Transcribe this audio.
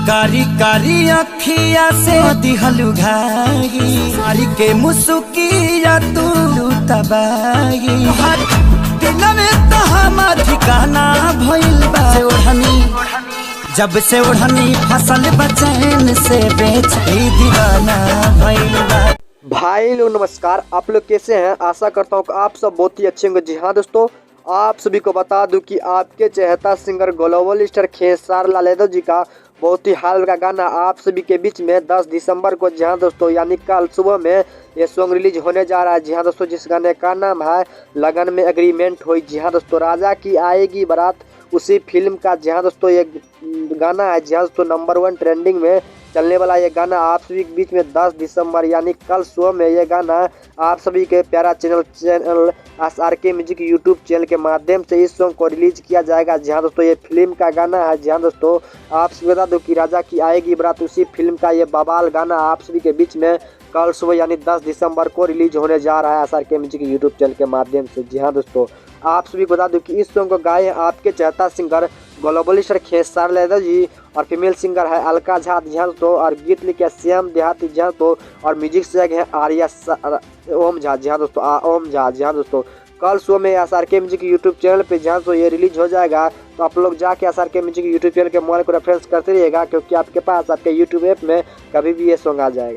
कारी कारी अखिया से दिहलु घाई मारी के मुसुकिया तू तबाही दिल में तो हमार ठिकाना भइल बा ओढ़नी जब से ओढ़नी फसल बचैन से बेच दीवाना भइल बा। भाई लोग नमस्कार, आप लोग कैसे हैं? आशा करता हूँ कि आप सब बहुत ही अच्छे होंगे। जी हाँ दोस्तों, आप सभी को बता दूं कि आपके चहेता singer global star Khesari Lal Yadav ji का बहुत ही हाल का गाना आप सभी के बीच में 10 दिसंबर को, जी हाँ दोस्तों, यानी कल सुबह में ये सॉन्ग रिलीज होने जा रहा है। जी हाँ दोस्तों, जिस गाने का नाम है लगन में एग्रीमेंट हुई। जी हाँ दोस्तों, राजा की आएगी बारात उसी फिल्म का, जी हाँ दोस्तों, ये गाना है। जी हाँ दोस्तों, नंबर 1 ट्रेंडिंग में चलने वाला ये गाना आप सभी के बीच में 10 दिसंबर यानी कल सुबह में ये गाना आप सभी के प्यारा channel SRK music YouTube channel के माध्यम से इस सॉन्ग को रिलीज किया जाएगा। जी हाँ दोस्तों, ये फिल्म का गाना है। जी हाँ दोस्तों, आप सभी बता दो कि राजा की आएगी बारात उसी फिल्म का ये बवाल गाना आप सभी के बीच में कल सुबह यानी 10 दिसंबर को रिलीज होने जा रहा है SRK म्यूजिक यूट्यूब चैनल के माध्यम से। जी हाँ दोस्तों, आप सभी बता दूं कि इस सॉन्ग को गाए हैं आपके चहेता singer global star Khesari Lal Yadav ji और फीमेल सिंगर है अलका झा। जी हाँ दोस्तों, और गीत लिखे श्याम देहाती। जी हाँ दोस्तों, और म्यूजिक से है आर्या ओम झा। जी हाँ दोस्तों, ओम झा। जी हाँ दोस्तों, कल सुबह में SRK म्यूजिक यूट्यूब चैनल पे जहाँ तो ये रिलीज हो जाएगा, तो आप लोग जाके SRK म्यूजिक यूट्यूब चैनल के मोबाइल को रेफरेंस करते रहिएगा, क्योंकि आपके पास आपके यूट्यूब ऐप में कभी भी ये सॉन्ग आ जाएगा।